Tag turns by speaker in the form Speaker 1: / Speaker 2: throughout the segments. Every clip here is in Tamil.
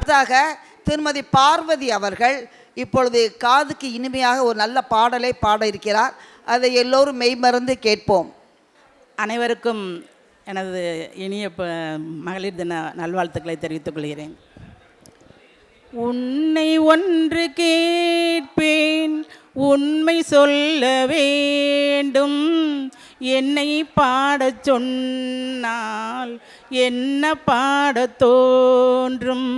Speaker 1: அடுத்ததாக திருமதி பார்வதி அவர்கள் இப்பொழுது காதுக்கு இனிமையாக ஒரு நல்ல பாடலை பாட இருக்கிறார். அதை எல்லோரும் மெய்மறந்து கேட்போம்.
Speaker 2: அனைவருக்கும் எனது இனிய மகளிர் தின நல்வாழ்த்துக்களை தெரிவித்துக் கொள்கிறேன். உன்னை ஒன்று கேட்பேன், உண்மை சொல்ல வேண்டும், என்னை பாடச் சொன்னால் என்ன பாடத் தோன்றும்.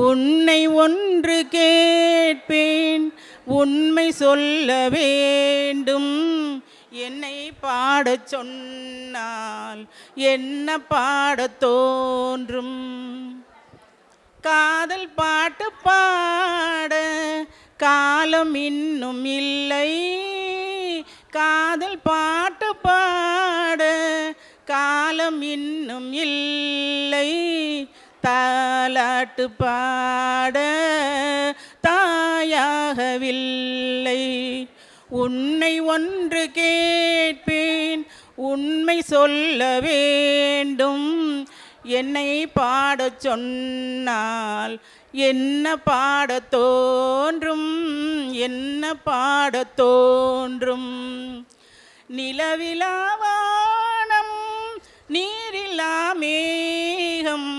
Speaker 2: உன்னை ஒன்று கேட்பேன், உண்மை சொல்ல வேண்டும், என்னை பாடச் சொன்னால் என்ன பாடத் தோன்றும். காதல் பாட்டு பாட காலம் இன்னும் இல்லை, காதல் பாட்டு பாட காலம் இன்னும் இல்லை, தாலாட்டு பாட தாயாகவில்லை. உன்னை ஒன்று கேட்பேன், உண்மை சொல்ல வேண்டும், என்னை பாடச் சொன்னால் என்ன பாடத் தோன்றும், என்ன பாடத் தோன்றும். நிலவிலா வானம் நீரில்லா மேகம்,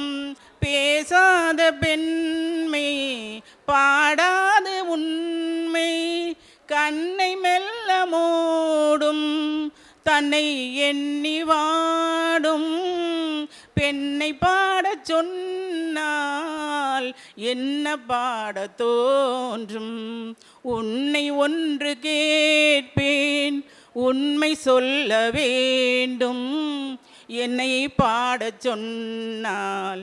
Speaker 2: பேசாத பெண்மை பாடாது உண்மை, கண்ணை மெல்ல மூடும் தன்னை எண்ணி வாடும் பெண்ணை பாடச் சொன்னால் என்ன பாடத் தோன்றும். உன்னை ஒன்று கேட்பேன், உண்மை சொல்ல வேண்டும், என்னை பாடச் சொன்னால்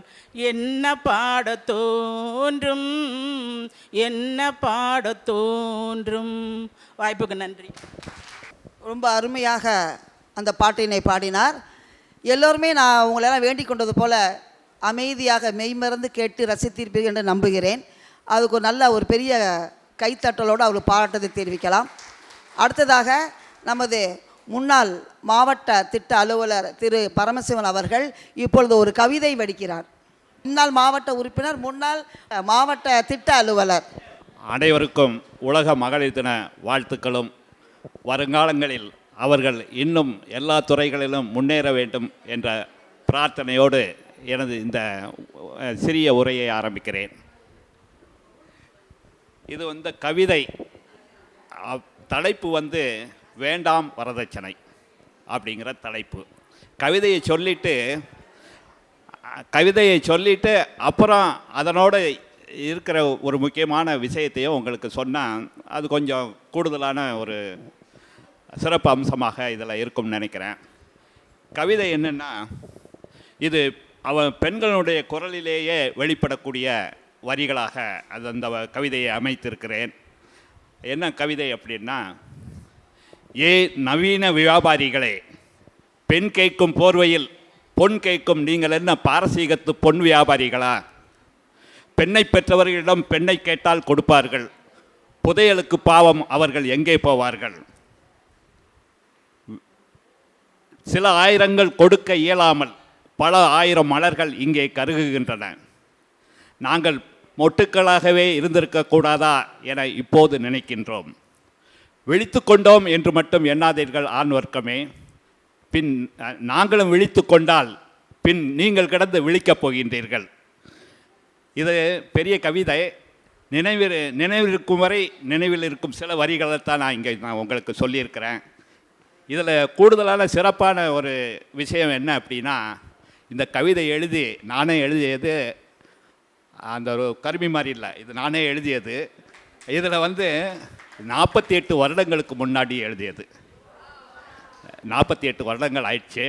Speaker 2: என்ன பாடத் தோன்றும், என்ன பாடத் தோன்றும். வாய்ப்புக்கு நன்றி.
Speaker 1: ரொம்ப அருமையாக அந்த பாட்டினை பாடினார். எல்லோருமே நான் உங்களெல்லாம் வேண்டிக் கொண்டது போல் அமைதியாக மெய்மறந்து கேட்டு ரசித்திருப்பீர்கள் என்று நம்புகிறேன். அதுக்கு ஒரு நல்ல ஒரு பெரிய கைத்தட்டலோடு அவர்கள் பாராட்டத்தை தெரிவிக்கலாம். அடுத்ததாக நமது முன்னாள் மாவட்ட திட்ட அலுவலர் திரு பரமசிவன் அவர்கள் இப்பொழுது ஒரு கவிதை வடிக்கிறார். முன்னாள் மாவட்ட உறுப்பினர், முன்னாள் மாவட்ட திட்ட அலுவலர்.
Speaker 3: அனைவருக்கும் உலக மகளிர் தின வாழ்த்துக்களும், வருங்காலங்களில் அவர்கள் இன்னும் எல்லா துறைகளிலும் முன்னேற வேண்டும் என்ற பிரார்த்தனையோடு எனது இந்த சிறிய உரையை ஆரம்பிக்கிறேன். இது கவிதை தலைப்பு வேண்டாம் வரதட்சணை அப்படிங்கிற தலைப்பு. கவிதையை சொல்லிட்டு அப்புறம் அதனோடு இருக்கிற ஒரு முக்கியமான விஷயத்தையும் உங்களுக்கு சொன்னால் அது கொஞ்சம் கூடுதலான ஒரு சிறப்பு அம்சமாக இதில் இருக்கும்னு நினைக்கிறேன். கவிதை என்னென்னா, இது பெண்களுடைய குரலிலேயே வெளிப்படக்கூடிய வரிகளாக அந்த கவிதையை அமைத்திருக்கிறேன். என்ன கவிதை அப்படின்னா, ஏ நவீன வியாபாரிகளே, பெண் கேட்கும் போர்வையில் பொன் கேட்கும் நீங்கள் என்ன பாரசீகத்து பொன் வியாபாரிகளா? பெண்ணை பெற்றவர்களிடம் பெண்ணை கேட்டால் கொடுப்பார்கள், புதையலுக்கு பாவம் அவர்கள் எங்கே போவார்கள்? சில ஆயிரங்கள் கொடுக்க இயலாமல் பல ஆயிரம் மலர்கள் இங்கே கருகுகின்றன. நாங்கள் மொட்டுக்களாகவே இருந்திருக்கக்கூடாதா என இப்போது நினைக்கின்றோம். விழித்து கொண்டோம் என்று மட்டும் எண்ணாதீர்கள் ஆண் வர்க்கமே, பின் நாங்களும் விழித்து கொண்டால் பின் நீங்கள் கிடந்து விழிக்கப் போகின்றீர்கள். இது பெரிய கவிதை. நினைவிருக்கும் வரை நினைவில் இருக்கும் சில வரிகளைத்தான் நான் உங்களுக்கு சொல்லியிருக்கிறேன். இதில் கூடுதலான சிறப்பான ஒரு விஷயம் என்ன அப்படின்னா, இந்த கவிதை நானே எழுதியது, அந்த ஒரு கருமி மாதிரி இல்லை, இது நானே எழுதியது. இதில் 48 வருடங்களுக்கு முன்னாடி எழுதியது. 48 வருடங்கள் ஆயிடுச்சு.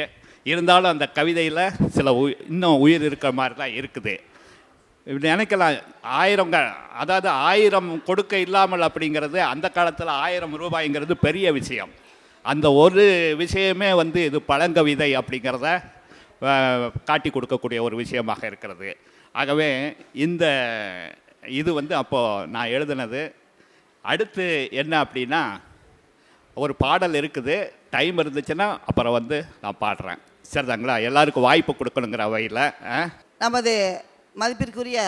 Speaker 3: இருந்தாலும் அந்த கவிதையில் சில இன்னும் உயிர் இருக்கிற மாதிரி தான் இருக்குது. நினைக்கலாம், 1000 அதாவது 1000 கொடுக்க இல்லாமல் அப்படிங்கிறது அந்த காலத்தில் 1000 ரூபாய்ங்கிறது பெரிய விஷயம். அந்த ஒரு விஷயமே இது பழங்கவிதை அப்படிங்கிறத காட்டி கொடுக்கக்கூடிய ஒரு விஷயமாக இருக்கிறது. ஆகவே இது அப்போது நான் எழுதினது. அடுத்து என்ன அப்படின்னா, ஒரு பாடல் இருக்குது, டைம் இருந்துச்சுன்னா அப்புறம் நான் பாடுறேன். சரிதாங்களா? எல்லாருக்கும் வாய்ப்பு கொடுக்கணுங்கிற வகையில்
Speaker 1: நமது மதிப்பிற்குரிய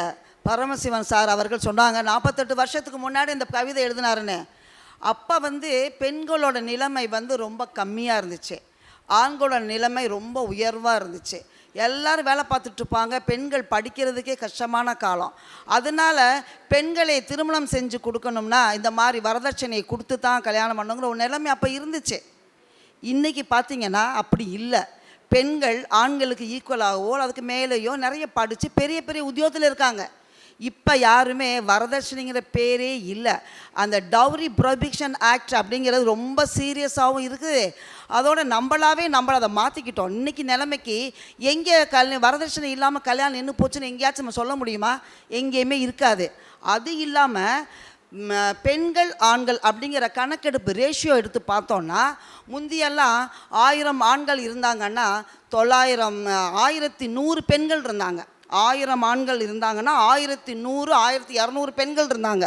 Speaker 1: பரமசிவன் சார் அவர்கள் சொன்னாங்க 48 வருஷத்துக்கு முன்னாடி இந்த கவிதை எழுதினாருன்னு. அப்போ பெண்களோட நிலைமை ரொம்ப கம்மியாக இருந்துச்சு, ஆண்களோட நிலைமை ரொம்ப உயர்வாக இருந்துச்சு. எல்லோரும் வேலை பார்த்துட்ருப்பாங்க, பெண்கள் படிக்கிறதுக்கே கஷ்டமான காலம். அதனால் பெண்களை திருமணம் செஞ்சு கொடுக்கணும்னா இந்த மாதிரி வரதட்சணையை கொடுத்து தான் கல்யாணம் பண்ணுங்கிற ஒரு நிலைமை அப்போ இருந்துச்சு. இன்றைக்கி பார்த்திங்கன்னா அப்படி இல்லை. பெண்கள் ஆண்களுக்கு ஈக்குவலாகவோ அதுக்கு மேலேயோ நிறைய படித்து பெரிய பெரிய உத்தியோகத்தில் இருக்காங்க. இப்போ யாருமே வரதட்சணைங்கிற பேரே இல்லை. அந்த டவுரி ப்ரொஹிபிஷன் ஆக்ட் அப்படிங்கிறது ரொம்ப சீரியஸாகவும் இருக்குது. அதோட நம்மளாவே அதை மாற்றிக்கிட்டோம். இன்றைக்கி நிலைமைக்கு எங்கே வரதட்சணை இல்லாமல் கல்யாணம் நின்று போச்சுன்னு எங்கேயாச்சும் நம்ம சொல்ல முடியுமா? எங்கேயுமே இருக்காது. அது இல்லாமல் பெண்கள் ஆண்கள் அப்படிங்கிற கணக்கெடுப்பு ரேஷியோ எடுத்து பார்த்தோன்னா, முந்தியெல்லாம் 1000 ஆண்கள் இருந்தாங்கன்னா 1100 பெண்கள் இருந்தாங்க. 1000 ஆண்கள் இருந்தாங்கன்னா 1100 1200 பெண்கள் இருந்தாங்க.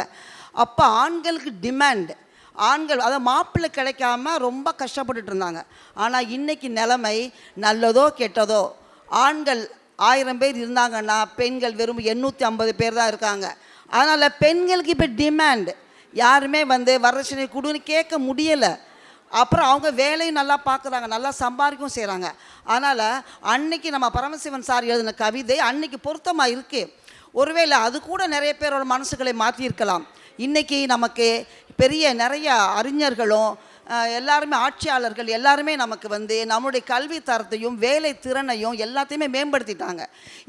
Speaker 1: அப்போ ஆண்களுக்கு டிமாண்ட், ஆண்கள் அதாவது மாப்பிள்ளை கிடைக்காம ரொம்ப கஷ்டப்பட்டுட்டு இருந்தாங்க. ஆனால் இன்றைக்கி நிலைமை நல்லதோ கெட்டதோ, ஆண்கள் 1000 பேர் இருந்தாங்கன்னா பெண்கள் வெறும் 850 பேர் தான் இருக்காங்க. அதனால் பெண்களுக்கு இப்போ டிமாண்ட். யாருமே வரதட்சணை கொடுன்னு கேட்க முடியலை. அப்புறம் அவங்க வேலையும் நல்லா பார்க்குறாங்க, நல்லா சம்பாதிக்கவும் செய்கிறாங்க. அதனால் அன்னைக்கு நம்ம பரமசிவன் சார் எழுதின கவிதை அன்னைக்கு பொருத்தமாக இருக்குது. ஒருவேளை அது கூட நிறைய பேரோட மனசுகளை மாற்றியிருக்கலாம். இன்றைக்கி நமக்கு நிறைய அறிஞர்களும் எல்லாருமே ஆட்சியாளர்கள் எல்லாருமே நமக்கு நம்மளுடைய கல்வி தரத்தையும் வேலை திறனையும் எல்லாத்தையுமே மேம்படுத்திட்டாங்க.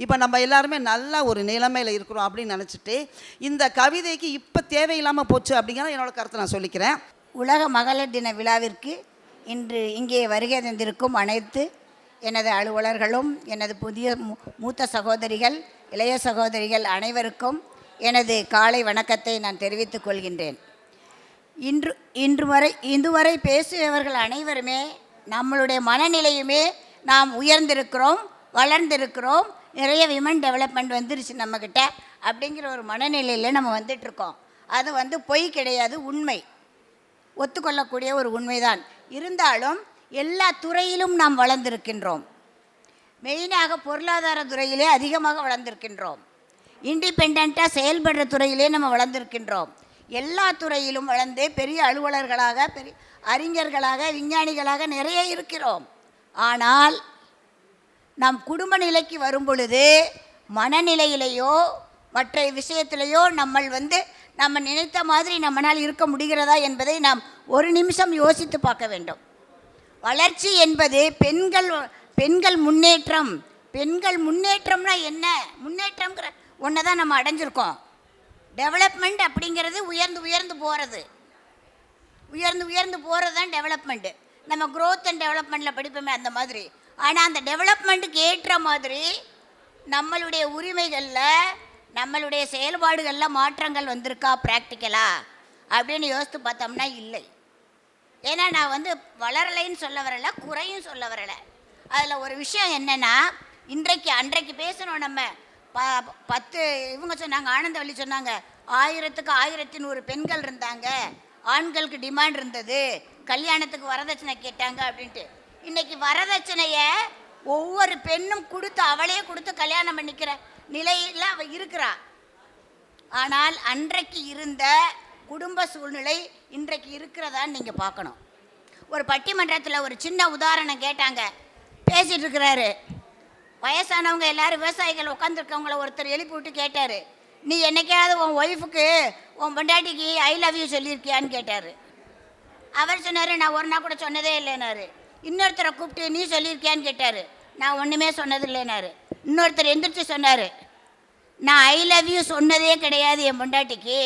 Speaker 1: இப்போ நம்ம எல்லாருமே நல்ல ஒரு நிலைமையில் இருக்கிறோம் அப்படின்னு நினச்சிட்டு இந்த கவிதைக்கு இப்போ தேவையில்லாமல் போச்சு அப்படிங்கிற என்னோட கருத்தை நான் சொல்லிக்கிறேன்.
Speaker 4: உலக மகளிர் தின விழாவிற்கு இன்று இங்கே வருகை தந்திருக்கும் அனைத்து எனது அலுவலர்களும், எனது புதிய மூத்த சகோதரிகள், இளைய சகோதரிகள் அனைவருக்கும் எனது காலை வணக்கத்தை நான் தெரிவித்துக் கொள்கின்றேன். இதுவரை பேசியவர்கள் அனைவருமே நம்மளுடைய மனநிலையுமே நாம் உயர்ந்திருக்கிறோம், வளர்ந்திருக்கிறோம், நிறைய விமன் டெவலப்மெண்ட் வந்துருச்சு நம்மக்கிட்ட அப்படிங்கிற ஒரு மனநிலையில் நம்ம வந்துட்டுருக்கோம். அது பொய் கிடையாது, உண்மை, ஒத்துக்கொள்ளக்கூடிய ஒரு உண்மைதான். இருந்தாலும் எல்லா துறையிலும் நாம் வளர்ந்திருக்கின்றோம். மெயினாக பொருளாதார துறையிலே அதிகமாக வளர்ந்திருக்கின்றோம். இண்டிபெண்ட்டாக செயல்படுற துறையிலே நம்ம வளர்ந்திருக்கின்றோம். எல்லா துறையிலும் வளர்ந்து பெரிய அலுவலர்களாக, பெரிய அறிஞர்களாக, விஞ்ஞானிகளாக நிறைய இருக்கிறோம். ஆனால் நம் குடும்ப நிலைக்கு வரும் பொழுது மனநிலையிலேயோ மற்ற விஷயத்திலேயோ நம்ம நினைத்த மாதிரி நம்மளால் இருக்க முடிகிறதா என்பதை நாம் ஒரு நிமிஷம் யோசித்து பார்க்க வேண்டும். வளர்ச்சி என்பது பெண்கள் முன்னேற்றம். பெண்கள் முன்னேற்றம்னா என்ன? முன்னேற்றம்ங்கிற ஒன்றை தான் நம்ம அடைஞ்சிருக்கோம். டெவலப்மெண்ட் அப்படிங்கிறது உயர்ந்து போகிறது, உயர்ந்து போகிறது தான் டெவலப்மெண்ட்டு. நம்ம க்ரோத் அண்ட் டெவலப்மெண்ட்டில் படிப்போமே அந்த மாதிரி. ஆனால் அந்த டெவலப்மெண்ட்டுக்கு ஏற்ற மாதிரி நம்மளுடைய உரிமைகளில், நம்மளுடைய செயல்பாடுகளில் மாற்றங்கள் வந்திருக்கா ப்ராக்டிக்கலாக அப்படின்னு யோசித்து பார்த்தோம்னா இல்லை. ஏன்னா நான் வளரலைன்னு சொல்ல வரலை, குறையும் சொல்ல வரலை. அதில் ஒரு விஷயம் என்னென்னா, அன்றைக்கு பேசணும் நம்ம 10 இவங்க சொன்னாங்க, ஆனந்தவள்ளி சொன்னாங்க 1000க்கு 1100 பெண்கள் இருந்தாங்க, ஆண்களுக்கு டிமாண்ட் இருந்தது, கல்யாணத்துக்கு வரதட்சணை கேட்டாங்க அப்படின்ட்டு. இன்றைக்கி வரதட்சணையை ஒவ்வொரு பெண்ணும் அவளே கொடுத்து கல்யாணம் பண்ணிக்கிற நிலையில் அவள் இருக்கிறா. ஆனால் அன்றைக்கு இருந்த குடும்ப சூழ்நிலை இன்றைக்கு இருக்கிறதான்னு நீங்கள் பார்க்கணும். ஒரு பட்டிமன்றத்தில் ஒரு சின்ன உதாரணம் கேட்டாங்க. பேசிகிட்டு இருக்கிறாரு, வயசானவங்க எல்லாரும் விவசாயிகள் உட்காந்துருக்கவங்கள ஒருத்தர் எழுப்பி விட்டு கேட்டார், நீ என்னைக்காவது உன் ஒய்ஃபுக்கு உன் பொண்டாட்டிக்கு ஐ லவ் யூ சொல்லியிருக்கியான்னு கேட்டார். அவர் சொன்னார், நான் ஒரு நாள் கூட சொன்னதே இல்லைனாரு. இன்னொருத்தரை கூப்பிட்டு நீ சொல்லியிருக்கியான்னு கேட்டார். நான் ஒன்றுமே சொன்னது இல்லைனாரு. இன்னொருத்தர் எந்திரிச்சு சொன்னார், நான் ஐ லவ் யூ சொன்னதே கிடையாது என் பொண்டாட்டிக்கு,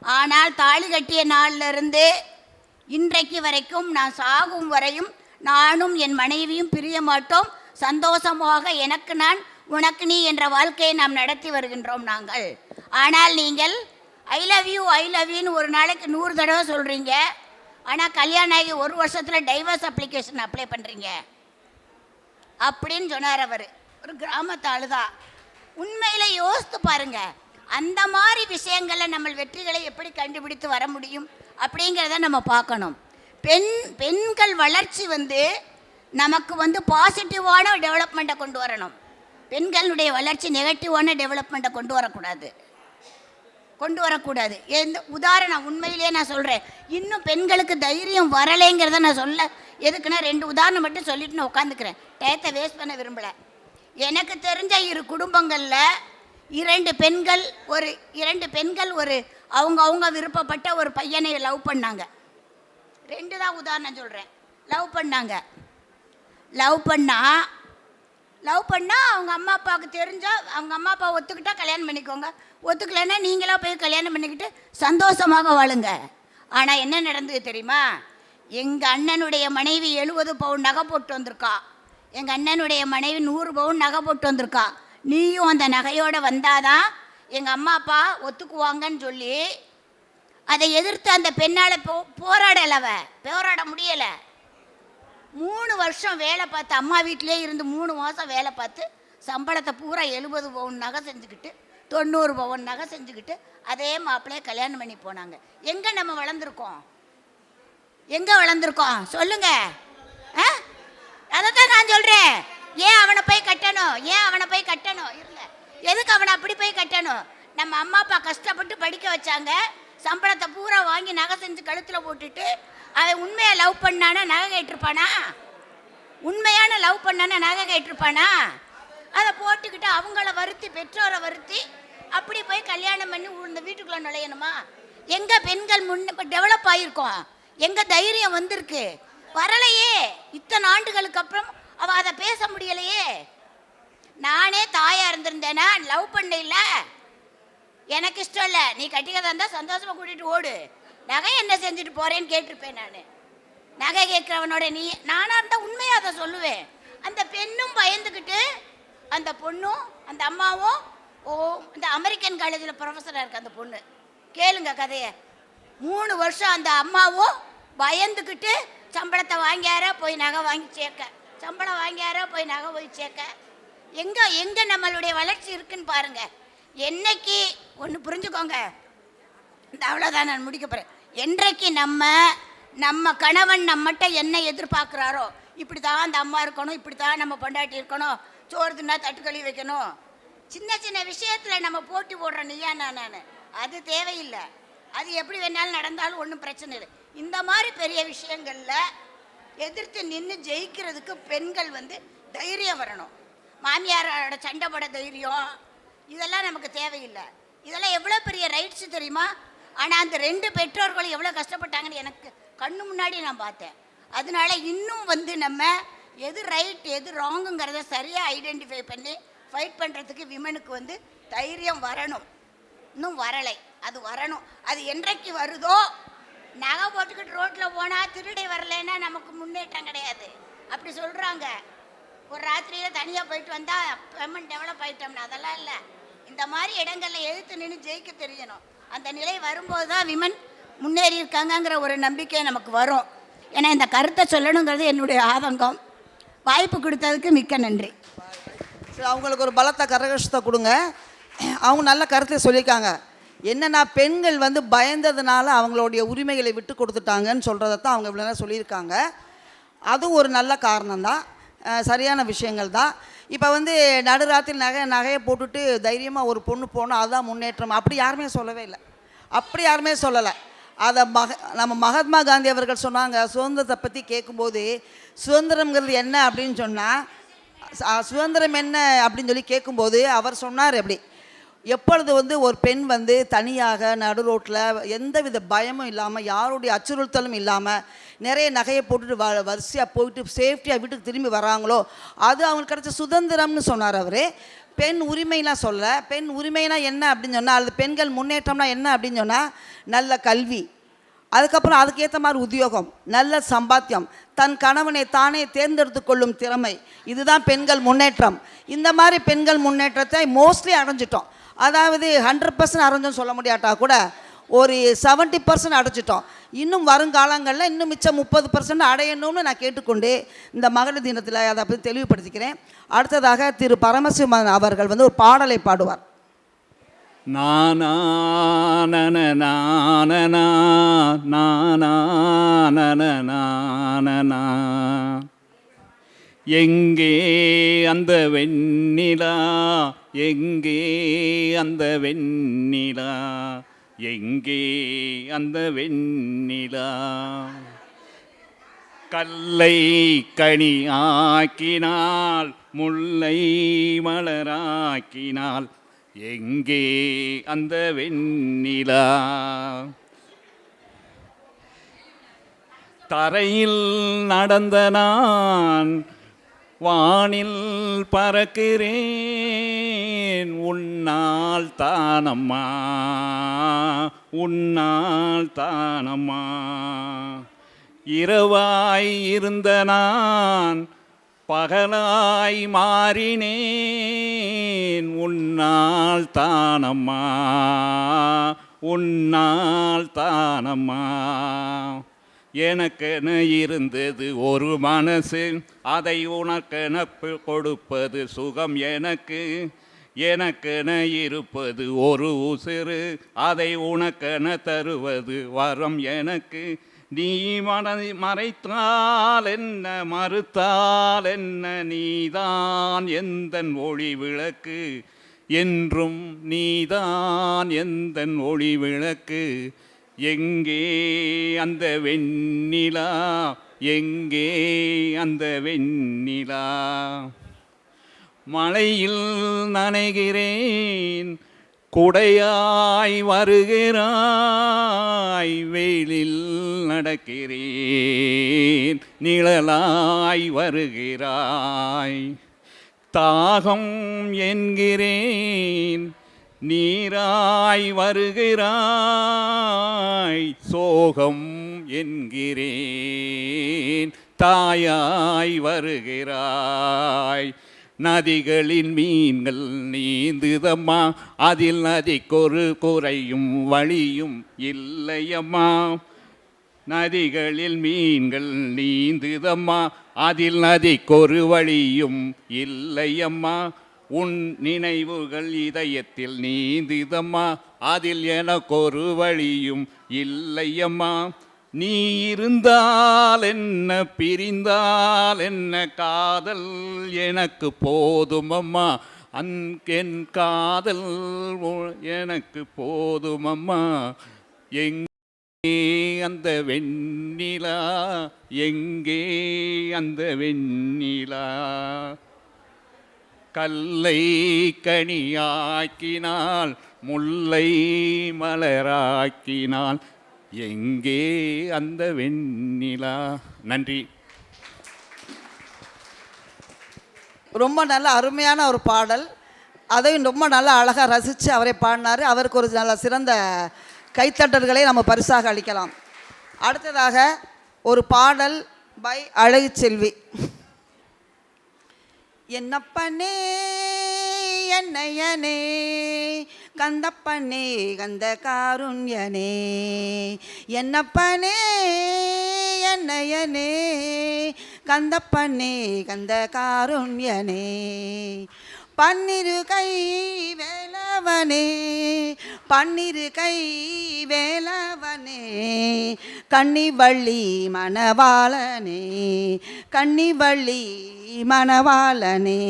Speaker 4: ஆனால் தாலி கட்டிய நாளிலிருந்து இன்றைக்கு வரைக்கும் நான் சாகும் வரையும் நானும் என் மனைவியும் பிரிய மாட்டோம், சந்தோஷமாக எனக்கு நான் உனக்கு நீ என்ற வாழ்க்கையை நாம் நடத்தி வருகின்றோம் நாங்கள். ஆனால் நீங்கள் ஐ லவ் யூன்னு ஒரு நாளைக்கு 100 தடவை சொல்கிறீங்க, ஆனால் கல்யாணம் ஆகி 1 வருஷத்தில் டைவர்ஸ் அப்ளிகேஷன் அப்ளை பண்ணுறீங்க அப்படின்னு சொன்னார் அவர். ஒரு கிராமத்து ஆளுதான். உண்மையில் யோசித்து பாருங்கள், அந்த மாதிரி விஷயங்களில் நம்ம வெற்றிகளை எப்படி கண்டுபிடித்து வர முடியும் அப்படிங்கிறத நம்ம பார்க்கணும். பெண்கள் வளர்ச்சி நமக்கு பாசிட்டிவான டெவலப்மெண்ட்டை கொண்டு வரணும். பெண்களுடைய வளர்ச்சி நெகட்டிவான டெவலப்மெண்ட்டை கொண்டு வரக்கூடாது. கொண்டு வரக்கூடாது. எந்த உதாரணம் உண்மையிலேயே நான் சொல்கிறேன், இன்னும் பெண்களுக்கு தைரியம் வரலைங்கிறத நான் சொல்ல எதுக்குன்னா 2 உதாரணம் மட்டும் சொல்லிட்டு நான் உட்காந்துக்கிறேன். டயத்தை வேஸ்ட் பண்ண விரும்பலை. எனக்கு தெரிஞ்ச 2 குடும்பங்களில் 2 பெண்கள் ஒரு அவங்க விருப்பப்பட்ட ஒரு பையனை லவ் பண்ணாங்க. 2 தான் உதாரணம் சொல்கிறேன். லவ் பண்ணால் அவங்க அம்மா அப்பாவுக்கு தெரிஞ்சால் அவங்க அம்மா அப்பா ஒத்துக்கிட்டா கல்யாணம் பண்ணிக்கோங்க, ஒத்துக்கலைன்னா நீங்களாக போய் கல்யாணம் பண்ணிக்கிட்டு சந்தோஷமாக வாழுங்க. ஆனால் என்ன நடந்தது தெரியுமா? எங்கள் அண்ணனுடைய மனைவி 70 பவுன் நகை போட்டு வந்திருக்கா, எங்கள் அண்ணனுடைய மனைவி 100 பவுன் நகை போட்டு வந்திருக்கா. நீயும் அந்த நகையோடு வந்தாதான் எங்கள் அம்மா அப்பா ஒத்துக்குவாங்கன்னு சொல்லி அதை எதிர்த்து அந்த பெண்ணால் போராட முடியலை. 3 வருஷம் வேலை பார்த்து, அம்மா வீட்டிலே இருந்து 3 மாதம் வேலை பார்த்து சம்பளத்தை பூரா 70 பவுன் நகை செஞ்சுக்கிட்டு 90 பவுன் நகை செஞ்சுக்கிட்டு அதே மாப்பிள்ளையே கல்யாணம் பண்ணி போனாங்க. எங்கே நம்ம வளர்ந்துருக்கோம் சொல்லுங்க? அதை தான் நான் சொல்கிறேன். ஏன் அவனை போய் கட்டணும்? இருங்க, எதுக்கு அவனை அப்படி போய் கட்டணும்? நம்ம அம்மா அப்பா கஷ்டப்பட்டு படிக்க வச்சாங்க, சம்பளத்தை பூரா வாங்கி நகை செஞ்சு கழுத்தில் போட்டுட்டு அவன் உண்மையாக லவ் பண்ணானா நகை கேட்டிருப்பானா? அதை போட்டுக்கிட்டு அவங்கள வருத்தி, பெற்றோரை வருத்தி அப்படி போய் கல்யாணம் பண்ணி இந்த வீட்டுக்குள்ளே நுழையணுமா? எங்கே பெண்கள் இப்போ டெவலப் ஆகியிருக்கோம்? எங்கே தைரியம் வந்திருக்கு? வரலையே. இத்தனை ஆண்டுகளுக்கு அப்புறம் அவள் அதை பேச முடியலையே. நானே தாயாக இருந்திருந்தேன்னா லவ் பண்ண இல்லை, எனக்கு இஷ்டம் இல்லை, நீ கட்டிக்கிறதா இருந்தால் சந்தோஷமாக கூட்டிகிட்டு ஓடு, நகை என்ன செஞ்சுட்டு போகிறேன்னு கேட்டிருப்பேன். நான் நகை கேட்குறவனோட நானாக இருந்தால் உண்மையாக அதை சொல்லுவேன். அந்த பெண்ணும் பயந்துக்கிட்டு, அந்த பொண்ணும் அந்த அம்மாவும் இந்த அமெரிக்கன் காலேஜில் ப்ரொஃபஸராக இருக்குது அந்த பொண்ணு, கேளுங்க கதையை. 3 வருஷம் அந்த அம்மாவும் பயந்துக்கிட்டு சம்பளத்தை வாங்கியாரா போய் நகை வாங்கி சேர்க்க, எங்கே நம்மளுடைய வளர்ச்சி இருக்குன்னு பாருங்க. என்னைக்கு ஒன்று புரிஞ்சுக்கோங்க, இந்த அவ்வளோதான் நான் முடிக்க போகிறேன். என்றைக்கு நம்ம கணவன் நம்மகிட்ட என்ன எதிர்பார்க்குறாரோ, இப்படி தான் அந்த அம்மா இருக்கணும், இப்படி தான் நம்ம பொண்டாட்டி இருக்கணும், சோறு தின்னா தட்டு கழுவி வைக்கணும், சின்ன விஷயத்தில் நம்ம போட்டி போடுறோம் நீயா நான், அது தேவையில்லை. அது எப்படி வேணாலும் நடந்தாலும் ஒன்றும் பிரச்சனை இல்லை. இந்த மாதிரி பெரிய விஷயங்களில் எதிர்த்து நின்று ஜெயிக்கிறதுக்கு பெண்கள் தைரியம் வரணும். மாமியாரோட சண்டை போட தைரியம் இதெல்லாம் நமக்கு தேவையில்லை. இதெல்லாம் எவ்வளோ பெரிய ரைட்ஸு தெரியுமா? ஆனால் அந்த 2 பெற்றோர்களும் எவ்வளோ கஷ்டப்பட்டாங்கன்னு எனக்கு கண்ணு முன்னாடி நான் பார்த்தேன். அதனால இன்னும் நம்ம எது ரைட் எது ராங்குங்கிறத சரியாக ஐடென்டிஃபை பண்ணி ஃபைட் பண்ணுறதுக்கு விமனுக்கு தைரியம் வரணும். இன்னும் வரலை, அது வரணும். அது என்றைக்கு வருதோ, நகை போட்டுக்கிட்டு ரோட்டில் போனால் திருடை வரலைன்னா நமக்கு முன்னேற்றம் கிடையாது அப்படி சொல்கிறாங்க. ஒரு ராத்திரியில் தனியாக போயிட்டு வந்தால் பெமெண்ட் டெவலப் ஆகிட்டோம்னா அதெல்லாம் இல்லை. இந்த மாதிரி இடங்களில் எதிர்த்து நின்று ஜெயிக்க தெரியணும். அந்த நிலை வரும்போது தான் விமன் முன்னேறி இருக்காங்கங்கிற ஒரு நம்பிக்கை நமக்கு வரும். ஏன்னா இந்த கருத்தை சொல்லணுங்கிறது என்னுடைய ஆதங்கம். வாய்ப்பு கொடுத்ததுக்கு மிக்க நன்றி.
Speaker 1: அவங்களுக்கு ஒரு பலத்த கரகோஷத்தை கொடுங்க. அவங்க நல்ல கருத்தை சொல்லியிருக்காங்க. என்னென்னா பெண்கள் பயந்ததுனால அவங்களுடைய உரிமைகளை விட்டு கொடுத்துட்டாங்கன்னு சொல்கிறத தான் அவங்க இவ்வளோ நேரம் சொல்லியிருக்காங்க. அதுவும் ஒரு நல்ல காரணம்தான், சரியான விஷயங்கள் தான். இப்போ நடுராத்திரி நகையை போட்டுட்டு தைரியமாக ஒரு பொண்ணு போனால் அதுதான் முன்னேற்றம் அப்படி யாருமே சொல்லவே இல்லை. அப்படி யாருமே சொல்லலை. அதை நம்ம மகாத்மா காந்தி அவர்கள் சொன்னாங்க. சுதந்திரத்தை பற்றி கேட்கும்போது சுதந்திரங்கிறது என்ன அப்படின்னு சொன்னால், சுதந்திரம் என்ன அப்படின்னு சொல்லி கேட்கும்போது அவர் சொன்னார், எப்படி எப்பொழுது ஒரு பெண் தனியாக நடு ரோட்டில் எந்தவித பயமும் இல்லாமல் யாருடைய அச்சுறுத்தலும் இல்லாமல் நிறைய நகையை போட்டுட்டு வரிசையாக போயிட்டு சேஃப்டியாக வீட்டுக்கு திரும்பி வராங்களோ அது அவங்களுக்கு கிடைச்ச சுதந்திரம்னு சொன்னார் அவர். பெண் உரிமைலாம் சொல்ல. பெண் உரிமைனா என்ன அப்படின்னு சொன்னால், அல்லது பெண்கள் முன்னேற்றம்னா என்ன அப்படின்னு சொன்னால், நல்ல கல்வி, அதுக்கப்புறம் அதுக்கேற்ற மாதிரி உத்தியோகம், நல்ல சம்பாத்தியம், தன் கணவனை தானே தேர்ந்தெடுத்து கொள்ளும் திறமை, இதுதான் பெண்கள் முன்னேற்றம். இந்த மாதிரி பெண்கள் முன்னேற்றத்தை மோஸ்ட்லி அடைஞ்சிட்டோம். அதாவது 100% அடைஞ்சோன்னு சொல்ல முடியாட்டா கூட ஒரு 70% அடைச்சிட்டோம். இன்னும் வருங்காலங்களில் இன்னும் மிச்சம் 30% அடையணும்னு நான் கேட்டுக்கொண்டு இந்த மகளிர் தினத்தில் அதை பற்றி தெளிவுபடுத்திக்கிறேன். அடுத்ததாக திரு பரமசிவன் அவர்கள் ஒரு பாடலை பாடுவார்.
Speaker 3: நானா நனனா நானா நானா நனனா நானா எங்கே அந்த வெண்ணிலா, எங்கே அந்த வெண்ணிலா, எங்கே அந்த வெண்ணிலா. கல்லை கனி ஆக்கினாள், முல்லை மலராக்கினாள், எங்கே அந்த வெண்ணிலா. தரையில் நடந்த நான் வானில் பறக்கிறேன், உன்னால் தானம்மா, உன்னால் தானம்மா. இரவாய் இருந்த நான் பகலாய் மாறினேன், உன்னால் தானம்மா, உன்னால் தானம்மா. எனக்கென இருந்தது ஒரு மனசு, அதை உனக்கென கொடுப்பது சுகம் எனக்கு. எனக்கென இருப்பது ஒரு உசிறு, அதை உனக்கென தருவது வரம் எனக்கு. நீ மனதை மறைத்தால் என்ன, மறுத்தால் என்ன, நீதான் எந்தன் ஒளி விளக்கு, என்றும் நீதான் எந்தன் ஒளி விளக்கு. எங்கே அந்த வெண்ணிலா, எங்கே அந்த வெண்ணிலா. மழையில் நனைகிறேன், குடையாய் வருகிறாய், வெயிலில் நடக்கிறேன், நிழலாய் வருகிறாய். தாகம் என்கிறேன், நீராய் வருகிறாய், சோகம் என்கிறேன், தாயாய் வருகிறாய். நதிகளின் மீன்கள் நீந்துதம்மா, அதில் நதிக்கொரு குறையும் வழியும் இல்லையம்மா. நதிகளில் மீன்கள் நீந்துதம்மா, அதில் நதிக்கொரு வழியும் இல்லையம்மா. உன் நினைவுகள் இதயத்தில் நீந்துதம்மா, அதில் எனக்கொரு வழியும் இல்லையம்மா. நீ இருந்தால் என்ன, பிரிந்தால் என்ன, காதல் எனக்கு போதுமம்மா, என் காதல் எனக்கு போதுமம்மா. எங்கே அந்த வெண்ணிலா, எங்கே அந்த வெண்ணிலா. கல்லை கனியாக்கினாள், முல்லை மலராக்கினாள், எங்கே அந்த வெண்ணிலா. நன்றி.
Speaker 1: ரொம்ப நல்ல அருமையான ஒரு பாடல், அதையும் ரொம்ப நல்லா அழகாக ரசித்து அவரை பாடினார். அவருக்கு ஒரு நல்ல சிறந்த கைத்தட்டல்களை நம்ம பரிசாக அளிக்கலாம். அடுத்ததாக ஒரு பாடல் பை அழகு செல்வி. என்னப்பனே என்னையனே, கந்தப்பனே கந்த காருண்யனே, என்னப்பனே என்னையனே, கந்தப்பனே கந்த காருண்யனே. பன்னிரு கை வேலவனே, பன்னிரு கை வேலவனே, கன்னிவள்ளி மணவாளனே, கன்னிவள்ளி மணவாளனே.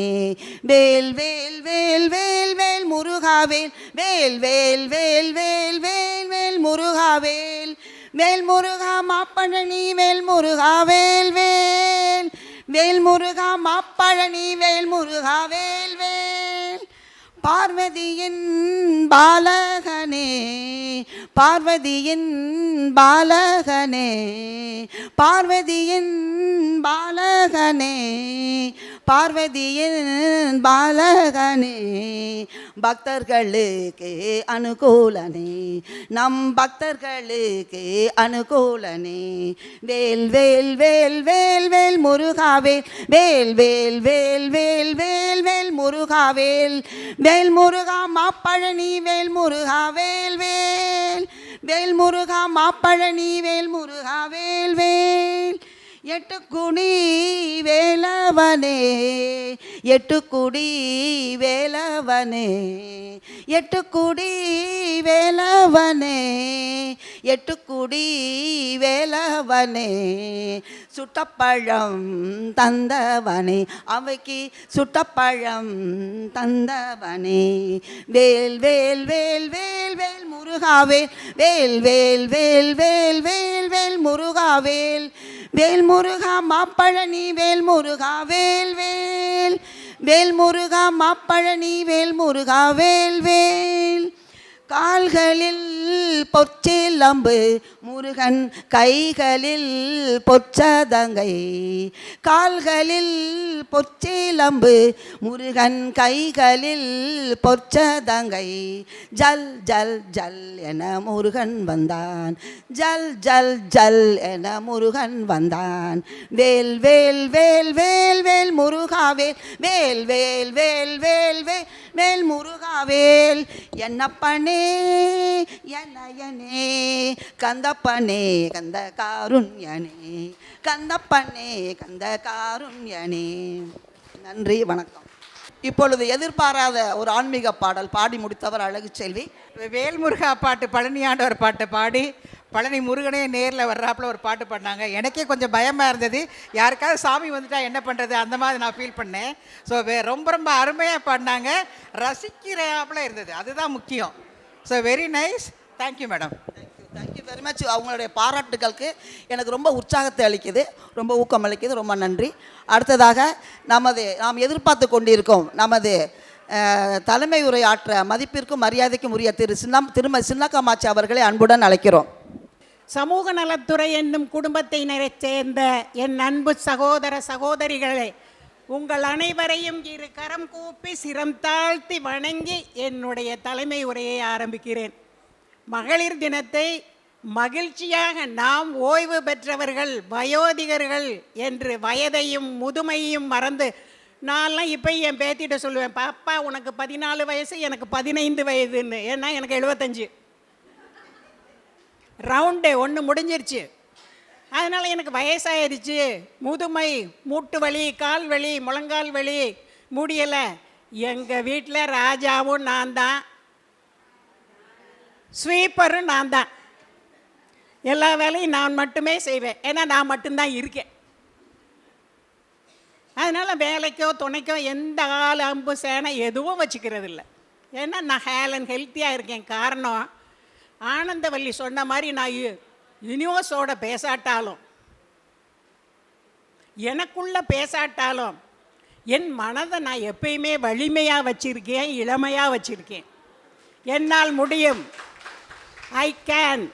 Speaker 1: வேல் வேல் வேல் வேல் வேல் முருகாவேல், வேல் வேல் வேல் வேல் வேல் வேல் முருகாவேல், வேல் முருகா மாப்பழனி, வேல் முருகா வேல் வேல், வேல் முருகா மாப்பழனி, வேல் முருகா வேல் வேல். பார்வதியின் பாலகனே, பார்வதியின் பாலகனே, பார்வதியின் பாலகனே, பார்வதியின் பாலகனே. பக்தர்களுக்கு அனுகூலனே, நம் பக்தர்களுக்கு அனுகூலனே. வேல் வேல் வேல் வேல் வேல் முருகாவேல், வேல் வேல் வேல் வேல் வேல் வேல் முருகாவேல், வேல் முருகா மாப்பழனி, வேல் முருகா வேல் வேல், வேல் முருகா மாப்பழனி, வேல் முருகா வேல் வேல். எட்டுக்குடி வேலவனே எட்டுக்குடி வேலவனே எட்டுக்குடி வேலவனே எட்டுக்குடி வேலவனே சுட்டப்பழம் தந்தவனே அவைக்கு சுட்டப்பழம் தந்தவனே வேல் வேல் வேல் வேல் வேல் முருகாவேல் வேல் வேல் வேல் வேல் வேல் வேல் முருகாவேல் வேல் முருகா மாப்பழனி வேல் முருகா வேல் வேல் வேல் முருகா மாப்பழனி வேல் முருகா வேல் வேல் கால்களில் பொற்சிலம்பு முருகன் கைகளில் பொற்சதங்கை கால்களில் பொற்சிலம்பு முருகன் கைகளில் பொற்சதங்கை ஜல் ஜல் ஜல் என முருகன் வந்தான் ஜல் ஜல் ஜல் என முருகன் வந்தான் வேல் வேல் வேல் வேல் வேல் முருகாவேல் வேல் வேல் வேல் வேல் வேல் வேல் முருகாவேல் என்னப்பனே என்னையனே கந்தப்பனே கந்த காருண்யனே கந்தப்பனே கந்த காருண்யனே. நன்றி, வணக்கம். இப்பொழுது எதிர்பாராத ஒரு ஆன்மீக பாடல் பாடி முடித்தவர் அழகு செல்வி.
Speaker 5: வேல்முருகா பாட்டு, பழனியாண்டவர் பாட்டு பாடி பழனி முருகனே நேரில் வர்றாப்புல ஒரு பாட்டு பாடினாங்க. எனக்கே கொஞ்சம் பயமாக இருந்தது, யாருக்காவது சாமி வந்துட்டா என்ன பண்ணுறது, அந்த மாதிரி நான் ஃபீல் பண்ணேன். ஸோ ரொம்ப ரொம்ப அருமையாக பாடினாங்க, ரசிக்கிறாப்புல இருந்தது, அதுதான் முக்கியம். So very nice, thank you madam.
Speaker 1: Thank you very much. அவங்களுடைய பாராட்டுகளுக்கு எனக்கு ரொம்ப உற்சாகத்தை அளிக்குது, ரொம்ப ஊக்கம் அளிக்குது, ரொம்ப நன்றி. அடுத்ததாக நாம் எதிர்பார்த்து கொண்டிருக்கோம் நமது தலைமை உரை ஆற்ற மதிப்பிற்கும் மரியாதைக்கும் உரிய திருமதி சின்னக்காமாட்சி அவர்களை அன்புடன் அழைக்கிறோம்.
Speaker 6: சமூக நலத்துறை என்னும் குடும்பத்தினரைச் சேர்ந்த என் அன்பு சகோதர சகோதரிகளே, உங்கள் அனைவரையும் இரு கரம் கூப்பி சிரம் தாழ்த்தி வணங்கி என்னுடைய தலைமை உரையை ஆரம்பிக்கிறேன். மகளிர் தினத்தை மகிழ்ச்சியாக நாம் ஓய்வு பெற்றவர்கள், வயோதிகர்கள் என்று வயதையும் முதுமையும் மறந்து, நான்லாம் இப்போ என் பேத்திட்ட சொல்லுவேன், பாப்பா உனக்கு 14 வயசு எனக்கு 15 வயதுன்னு. ஏன்னா எனக்கு 75 ரவுண்டு ஒன்று முடிஞ்சிருச்சு. அதனால் எனக்கு வயசாயிருச்சு, முதுமை, மூட்டு வலி, கால் வலி, முழங்கால் வலி, முடியலை. எங்கள் வீட்டில் ராஜாவும் நான் தான், ஸ்வீப்பரும் நான் தான், எல்லா வேலையும் நான் மட்டுமே செய்வேன். ஏன்னா நான் மட்டும்தான் இருக்கேன். அதனால் வேலைக்கோ துணைக்கோ எந்த ஆள் அம்பு சேனை எதுவும் வச்சுக்கிறது இல்லை. ஏன்னா நான் ஹெல்த்தியாக இருக்கேன். காரணம், ஆனந்தவல்லி சொன்ன மாதிரி நான் யூனிவர்ஸோட பேசாட்டாலும், எனக்குள்ளே பேசாட்டாலும், என் மனதை நான் எப்பயுமே வலிமையாக வச்சுருக்கேன், இளமையாக வச்சுருக்கேன். என்னால் முடியும், ஐ கேன்.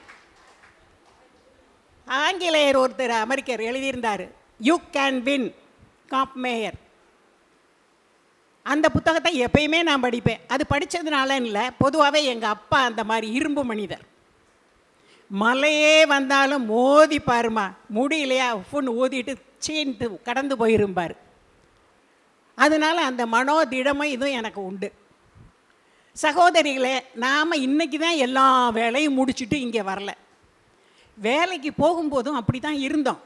Speaker 6: ஆங்கிலேயர் ஒருத்தர் அமெரிக்கர் எழுதியிருந்தார், யூ கேன் வின், காப்மேயர். அந்த புத்தகத்தை எப்பயுமே நான் படிப்பேன். அது படித்ததுனால இல்லை, பொதுவாகவே எங்கள் அப்பா அந்த மாதிரி இரும்பு மனிதர். மலையே வந்தாலும் மோதி பாருமா, முடியலையா உப்புன்னு ஊதிட்டு சீன்ட்டு கடந்து போயிருப்பார். அதனால் அந்த மனோதிடமை இதுவும் எனக்கு உண்டு. சகோதரிகளே, நாம் இன்றைக்கி தான் எல்லா வேலையும் முடிச்சுட்டு இங்கே வரல. வேலைக்கு போகும்போதும் அப்படி தான் இருந்தோம்.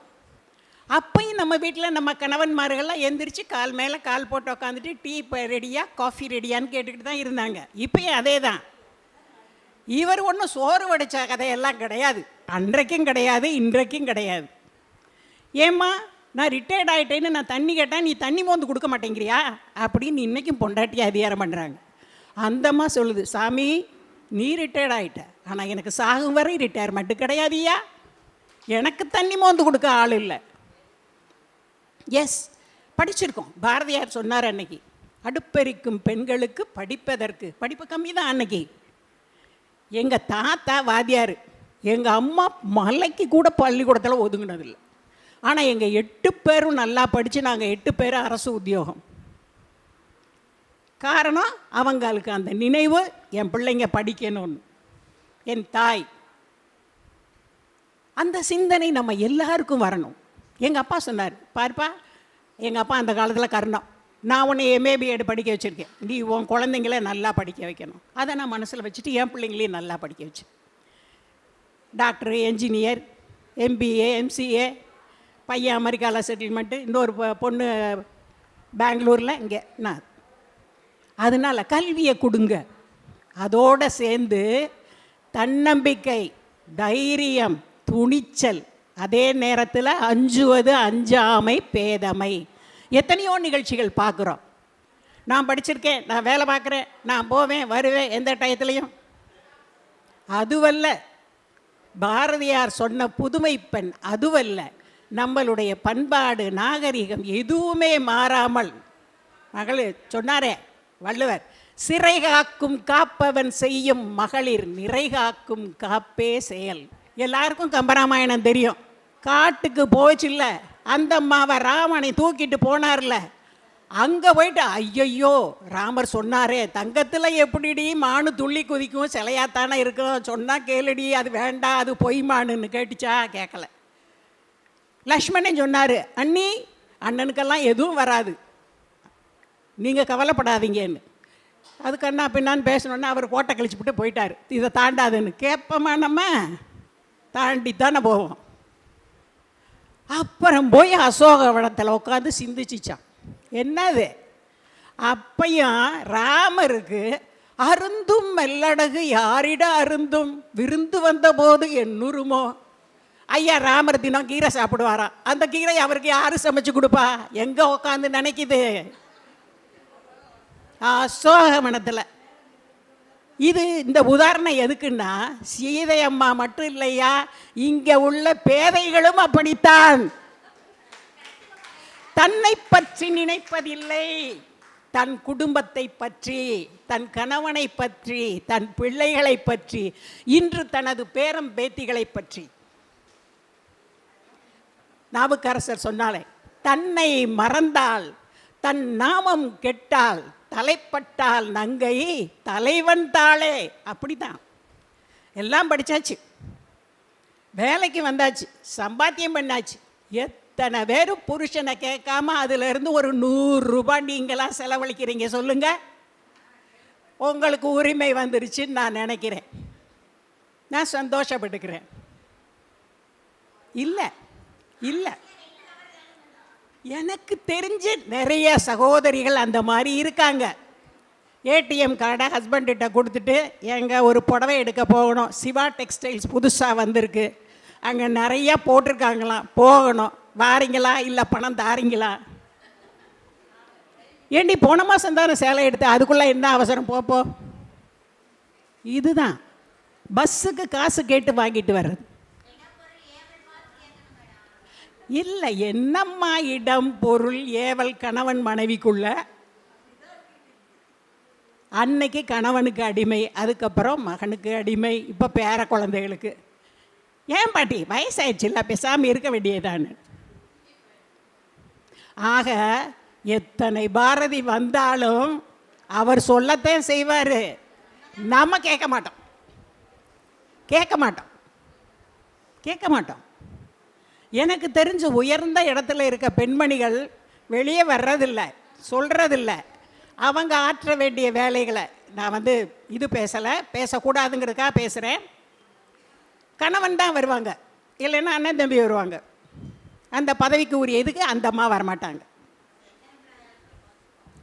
Speaker 6: அப்பையும் நம்ம வீட்டில் நம்ம கணவன்மார்கள்லாம் எந்திரிச்சு கால் மேலே கால் போட்டு உட்காந்துட்டு டீ ரெடியா, காஃபி ரெடியான்னு கேட்டுக்கிட்டு தான் இருந்தாங்க. இப்போயும் அதே தான். இவர் ஒன்றும் சோறு வடித்த கதையெல்லாம் கிடையாது, அன்றைக்கும் கிடையாது, இன்றைக்கும் கிடையாது. ஏம்மா நான் ரிட்டையர்ட் ஆகிட்டேன்னு நான் தண்ணி கேட்டால் நீ தண்ணி மோந்து கொடுக்க மாட்டேங்கிறியா அப்படின்னு இன்றைக்கும் பொண்டாட்டி அதிகாரம் பண்ணுறாங்க. அந்தம்மா சொல்லுது, சாமி நீ ரிட்டையர்ட் ஆகிட்ட, ஆனால் எனக்கு சாகும் வரை ரிட்டையர்மெண்ட்டு கிடையாதுயா, எனக்கு தண்ணி மோந்து கொடுக்க ஆள் இல்லை. எஸ், படிச்சிருக்கோம். பாரதியார் சொன்னார் அன்னைக்கு, அடுப்பெரிக்கும் பெண்களுக்கு படிப்பதற்கு படிப்பு கம்மி தான். அன்னைக்கு எங்கள் தாத்தா வாத்தியார், எங்கள் அம்மா மலைக்கு கூட பள்ளிக்கூடத்தில் ஒதுங்கினதில்லை. ஆனால் எங்கள் 8 பேரும் நல்லா படித்து நாங்கள் 8 பேரும் அரசு உத்தியோகம். காரணம், அவங்களுக்கு அந்த நினைவு, என் பிள்ளைங்க படிக்கணும்னு. என் தாய், அந்த சிந்தனை நம்ம எல்லாருக்கும் வரணும். எங்கள் அப்பா சொன்னார், பாருப்பா, எங்கள் அப்பா அந்த காலத்தில் கர்ணம், நான் உன்னை எம்ஏபிஎட் படிக்க வச்சுருக்கேன், நீ உன் குழந்தைங்கள நல்லா படிக்க வைக்கணும். அதை நான் மனசில் வச்சுட்டு என் பிள்ளைங்களையும் நல்லா படிக்க வச்சேன். டாக்டரு, என்ஜினியர், எம்பிஏ, எம்சிஏ பையன் அமெரிக்காவில் செட்டில்மெண்ட்டு, இன்னொரு பொண்ணு பெங்களூரில், இங்கே நான். அதனால் கல்வியை கொடுங்க. அதோடு சேர்ந்து தன்னம்பிக்கை, தைரியம், துணிச்சல், அதே நேரத்தில் அஞ்சுவது அஞ்சாமை பேதமை. எத்தனையோ நிகழ்ச்சிகள் பார்க்குறோம். நான் படிச்சிருக்கேன், நான் வேலை பார்க்குறேன், நான் போவேன் வருவேன் எந்த டயத்துலையும். அதுவல்ல பாரதியார் சொன்ன புதுமை பெண், அதுவல்ல. நம்மளுடைய பண்பாடு, நாகரிகம் எதுவுமே மாறாமல், மகளிர் சொன்னாரே வள்ளுவர், சிறை காக்கும் காப்பவன் செய்யும் மகளிர் நிறை காக்கும் காப்பே செயல். எல்லாருக்கும் கம்பராமாயணம் தெரியும். காட்டுக்கு போச்சுல்ல, அந்த அம்மாவை ராமனை தூக்கிட்டு போனார்ல, அங்கே போயிட்டு ஐயையோ ராமர் சொன்னாரே தங்கத்தில் எப்படிடி மானு துள்ளி குதிக்கும், சிலையாத்தானே இருக்கும், சொன்னால் கேளுடி, அது வேண்டாம், அது பொய்மானுன்னு கேட்டுச்சா? கேட்கல. லக்ஷ்மணன் சொன்னார், அண்ணி அண்ணனுக்கெல்லாம் எதுவும் வராது, நீங்கள் கவலைப்படாதீங்கன்னு. அதுக்கு அண்ணா பின்னான்னு பேசணுன்னா அவர் கோட்டை கழிச்சுப்பிட்டு போயிட்டார். இதை தாண்டாதுன்னு கேட்போமா? நம்ம தாண்டி தானே போவோம். அப்புறம் போய் அசோகவனத்தில் உட்காந்து சிந்திச்சிச்சான். என்னது? அப்பையும் ராமருக்கு அருந்தும் மெல்லடகு யாரிட அருந்தும் விருந்து வந்தபோது எண்ணுருமோ. ஐயா ராமர் தினம் கீரை சாப்பிடுவாராம். அந்த கீரை அவருக்கு யாரு சமைச்சு கொடுப்பா? எங்கே உட்காந்து நினைக்குது? அசோகவனத்தில். இது இந்த உதாரணம் எதுக்குன்னா, சீதை அம்மா மட்டும் இல்லையா, இங்கே உள்ள பேதைகளும் அப்படித்தான். தன்னை பற்றி நினைப்பதில்லை, தன் குடும்பத்தை பற்றி, தன் கணவனை பற்றி, தன் பிள்ளைகளை பற்றி, இன்று தனது பேரம் பேத்திகளை பற்றி. நாவுக்கரசர் சொன்னாலே, தன்னை மறந்தால் தன் நாமம் கெட்டால் தலைப்பட்டால் நங்கை தலைவன் தாளே. அப்படிதான். எல்லாம் படித்தாச்சு, வேலைக்கு வந்தாச்சு, சம்பாத்தியம் பண்ணாச்சு. எத்தனை பேர் புருஷனை கேட்காம அதிலிருந்து ஒரு 100 ரூபாய் நீங்களாம் செலவழிக்கிறீங்க சொல்லுங்க? உங்களுக்கு உரிமை வந்துருச்சுன்னு நான் நினைக்கிறேன். நான் சந்தோஷப்பட்டுக்கிறேன். இல்லை இல்லை, எனக்கு தெரிஞ்சு நிறைய சகோதரிகள் அந்த மாதிரி இருக்காங்க. ஏடிஎம் கார்டை ஹஸ்பண்ட்கிட்ட கொடுத்துட்டு, எங்கே ஒரு புடவை எடுக்க போகணும், சிவா டெக்ஸ்டைல்ஸ் புதுசாக வந்திருக்கு, அங்கே நிறையா போட்டிருக்காங்களாம், போகணும், வாரீங்களா இல்லை பணம் தாரீங்களா? ஏண்டி போன மாதம் தானே சேலை எடுத்து, அதுக்குள்ளே என்ன அவசரம் போப்போ? இதுதான் பஸ்ஸுக்கு காசு கேட்டு வாங்கிட்டு வர்றது. இல்லை, என்னம்மா இடம் பொருள் ஏவல் கணவன் மனைவிக்குள்ள. அன்னைக்கு கணவனுக்கு அடிமை, அதுக்கப்புறம் மகனுக்கு அடிமை, இப்போ பேர குழந்தைகளுக்கு. ஏன் பாட்டி வயசாயிடுச்சு இல்லை, பேசாமல் இருக்க வேண்டியதான்னு. ஆக எத்தனை பாரதி வந்தாலும் அவர் சொல்லத்தான் செய்வார், நம்ம கேட்க மாட்டோம், கேட்க மாட்டோம், கேட்க மாட்டோம். எனக்கு தெரிஞ்சு உயர்ந்த இடத்துல இருக்க பெண்மணிகள் வெளியே வர்றதில்லை, சொல்கிறதில்லை. அவங்க ஆற்ற வேண்டிய வேலைகளை, நான் இது பேசலை, பேசக்கூடாதுங்கிறதுக்காக பேசுகிறேன். கணவன் தான் வருவாங்க, இல்லைன்னா அண்ணன் தம்பி வருவாங்க. அந்த பதவிக்கு உரிய இதுக்கு அந்த அம்மா வரமாட்டாங்க.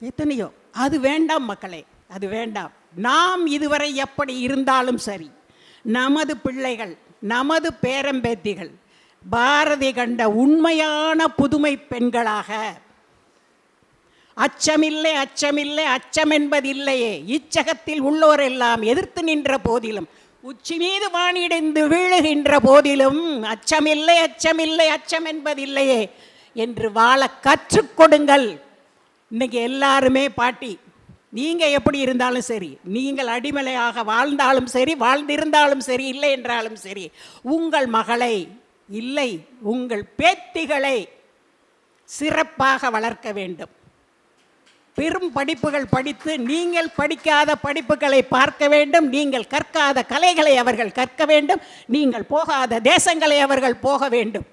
Speaker 6: எத்தனையோ. அது வேண்டாம் மக்களே, அது வேண்டாம். நாம் இதுவரை எப்படி இருந்தாலும் சரி, நமது பிள்ளைகள், நமது பேரம்பேத்திகள் பாரதி கண்ட உண்மையான புதுமை பெண்களாக, அச்சமில்லை அச்சமில்லை அச்சம் என்பதில்லையே, இச்சகத்தில் உள்ளோரெல்லாம் எதிர்த்து நின்ற போதிலும், உச்சி மீது வானிடைந்து வீழுகின்ற போதிலும், அச்சமில்லை அச்சமில்லை அச்சம் என்பதில்லையே என்று வாழ கற்றுக் கொடுங்கள். இன்னைக்கு எல்லாருமே பாட்டி, நீங்கள் எப்படி இருந்தாலும் சரி, நீங்கள் அடிமலையாக வாழ்ந்தாலும் சரி, வாழ்ந்திருந்தாலும் சரி, இல்லை என்றாலும் சரி, உங்கள் மகளை இல்லை உங்கள் பேத்திகளை சிறப்பாக வளர்க்க வேண்டும். பெரும் படிப்புகள் படித்து நீங்கள் படிக்காத படிப்புகளை பார்க்க வேண்டும். நீங்கள் கற்காத கலைகளை அவர்கள் கற்க வேண்டும். நீங்கள் போகாத தேசங்களை அவர்கள் போக வேண்டும்.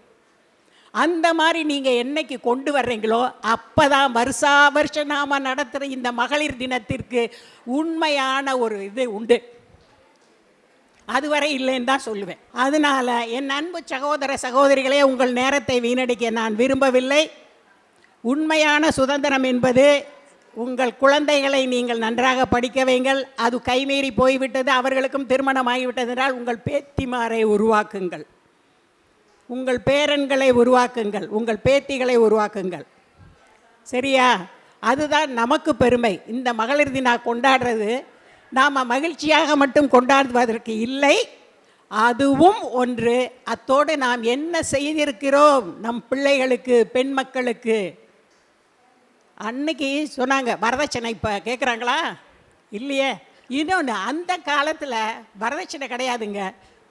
Speaker 6: அந்த மாதிரி நீங்கள் என்னைக்கு கொண்டு வர்றீங்களோ அப்போ தான் வருஷம் நாம் நடத்துகிற இந்த மகளிர் தினத்திற்கு உண்மையான ஒரு இது உண்டு. அதுவரை இல்லைன்னு தான் சொல்லுவேன். அதனால் என் அன்பு சகோதர சகோதரிகளே, உங்கள் நேரத்தை வீணடிக்க நான் விரும்பவில்லை. உண்மையான சுதந்திரம் என்பது உங்கள் குழந்தைகளை நீங்கள் நன்றாக படிக்க வைங்கள். அது கைமீறி போய்விட்டது, அவர்களுக்கும் திருமணம் ஆகிவிட்டது என்றால் உங்கள் பேத்திமாரை உருவாக்குங்கள், உங்கள் பேரன்களை உருவாக்குங்கள், உங்கள் பேத்திகளை உருவாக்குங்கள். சரியா? அதுதான் நமக்கு பெருமை. இந்த மகளிர் தினம் கொண்டாடுறது நாம் மகிழ்ச்சியாக மட்டும் கொண்டாடுவதற்கு இல்லை, அதுவும் ஒன்று. அத்தோடு நாம் என்ன செய்திருக்கிறோம் நம் பிள்ளைகளுக்கு, பெண் மக்களுக்கு. அன்னைக்கு சொன்னாங்க வரதட்சணை, இப்போ கேட்குறாங்களா? இல்லையே. இன்னொன்று, அந்த காலத்தில் வரதட்சணை கிடையாதுங்க,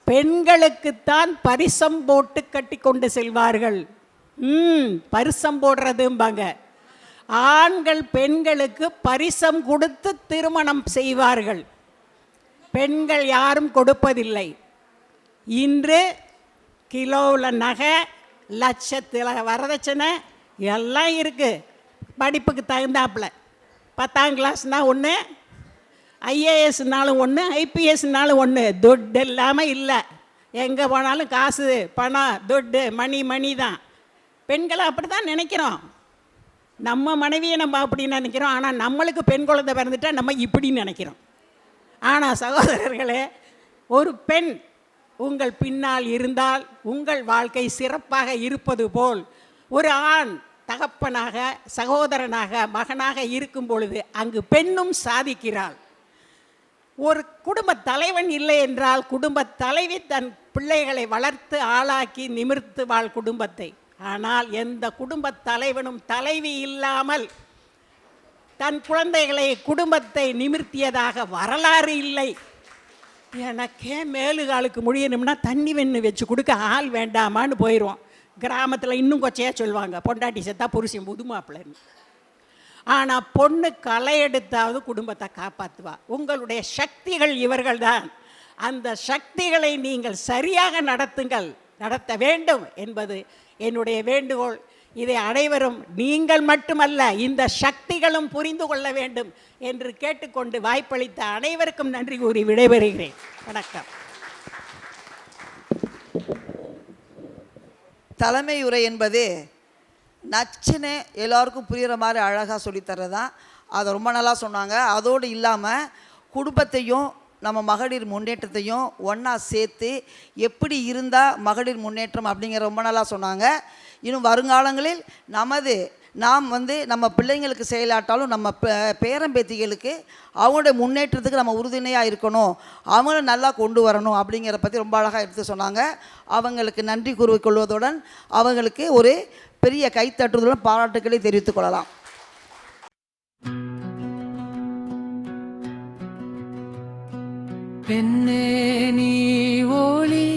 Speaker 6: பெண்களுக்குத்தான் பரிசம் போட்டு கட்டி கொண்டு செல்வார்கள். பரிசம் போடுறதும்பாங்க. ஆண்கள் பெண்களுக்கு பரிசம் கொடுத்து திருமணம் செய்வார்கள், பெண்கள் யாரும் கொடுப்பதில்லை. இன்று கிலோவில் நகை, லட்சத்தில் வரதட்சணை எல்லாம் இருக்குது. படிப்புக்கு தகுந்தாப்புல 10ஆம் கிளாஸ்னால் ஒன்று, ஐஏஎஸ்னாலும் ஒன்று, ஐபிஎஸ்னாலும் ஒன்று. துட்டு இல்லாமல் இல்லை. எங்கே போனாலும் காசு, பணம், துட்டு, மணி தான். பெண்களை அப்படி தான் நினைக்கிறோம். நம்ம மனைவியை நம்ம அப்படி நினைக்கிறோம். ஆனால் நம்மளுக்கு பெண் குழந்தை பிறந்துட்டால் நம்ம இப்படி நினைக்கிறோம். ஆனால் சகோதரர்களே, ஒரு பெண் உங்கள் பின்னால் இருந்தால் உங்கள் வாழ்க்கை சிறப்பாக இருப்பது போல் ஒரு ஆண் தகப்பனாக, சகோதரனாக, மகனாக இருக்கும் பொழுது அங்கு பெண்ணும் சாதிக்கிறாள். ஒரு குடும்ப தலைவன் இல்லை என்றால் குடும்ப தலைவி தன் பிள்ளைகளை வளர்த்து ஆளாக்கி நிமிர்த்து வாழ் குடும்பத்தை. ஆனால் எந்த குடும்ப தலைவனும் தலைவி இல்லாமல் தன் குழந்தைகளை, குடும்பத்தை நிமிர்த்தியதாக வரலாறு இல்லை. எனக்கே மேலுகாலுக்கு முடியணும்னா தண்ணி வெண்ணு வச்சு கொடுக்க ஆள் வேண்டாமான்னு போயிடுவோம். கிராமத்தில் இன்னும் கொச்சையாக சொல்லுவாங்க, பொண்டாட்டி செத்தா புருஷன் புதுமாப்பிள்ளைன்னு. ஆனால் பொண்ணு களை எடுத்தாவது குடும்பத்தை காப்பாற்றுவா. உங்களுடைய சக்திகள் இவர்கள்தான். அந்த சக்திகளை நீங்கள் சரியாக நடத்த வேண்டும் என்பது என்னுடைய வேண்டுகோள். இதை அனைவரும், நீங்கள் மட்டுமல்ல, இந்த சக்திகளும் புரிந்து கொள்ள வேண்டும் என்று கேட்டுக்கொண்டு வாய்ப்பளித்த அனைவருக்கும் நன்றி கூறி விடைபெறுகிறேன். வணக்கம்.
Speaker 1: தலைமை உரை என்பது நச்சுன்னு எல்லோருக்கும் புரிகிற மாதிரி அழகாக சொல்லித்தரது தான். அதை ரொம்ப நல்லா சொன்னாங்க. அதோடு இல்லாமல் குடும்பத்தையும் நம்ம மகளிர் முன்னேற்றத்தையும் ஒன்றா சேர்த்து எப்படி இருந்தால் மகளிர் முன்னேற்றம் அப்படிங்கிற ரொம்ப நல்லா சொன்னாங்க. இன்னும் வருங்காலங்களில் நாம் நம்ம பிள்ளைங்களுக்கு செயலாட்டாலும் நம்ம பேரம்பேத்திகளுக்கு அவங்களுடைய முன்னேற்றத்துக்கு நம்ம உறுதுணையாக இருக்கணும், அவங்கள நல்லா கொண்டு வரணும் அப்படிங்கிற பற்றி ரொம்ப அழகாக எடுத்து சொன்னாங்க. அவங்களுக்கு நன்றி கூறிக்கொள்வதுடன் அவங்களுக்கு ஒரு பெரிய கைத்தட்டுதலுடன் பாராட்டுக்களை தெரிவித்துக் கொள்ளலாம்.
Speaker 7: பெண்ணே நீ ஒளி,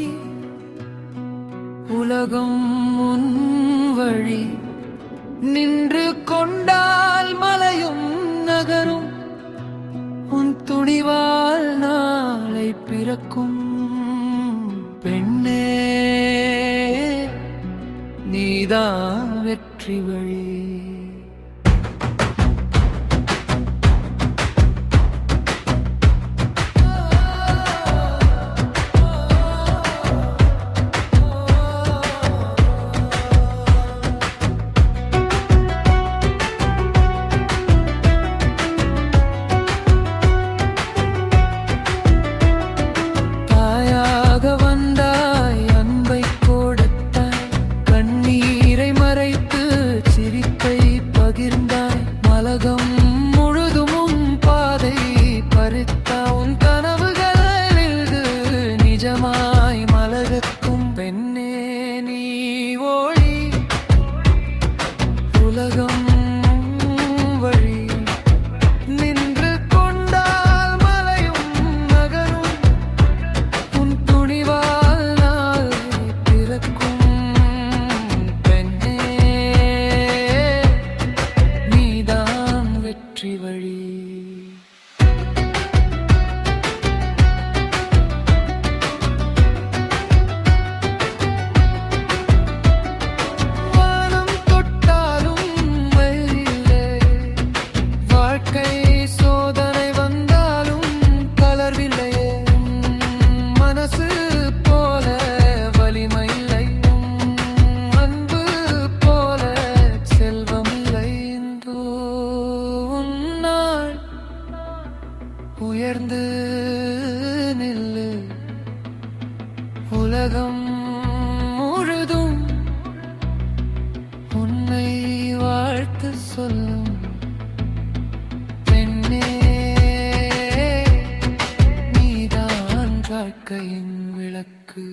Speaker 7: உலகம் உன் வழி, நின்று கொண்டால் மலையும் நகரும், உன் துணிவால் நாளை பிறக்கும். பெண்ணே நீதான் வெற்றி வழி. வந்தாய், அன்பை கொடுத்தாய், கண்ணீரை மறைத்து சிரித்தாய். உயர்ந்து நில்லு உலகம் முழுதும் உன்னை வாழ்த்து சொல்லும் பெண்ணே நீதான் வாழ்க்கையின் விளக்கு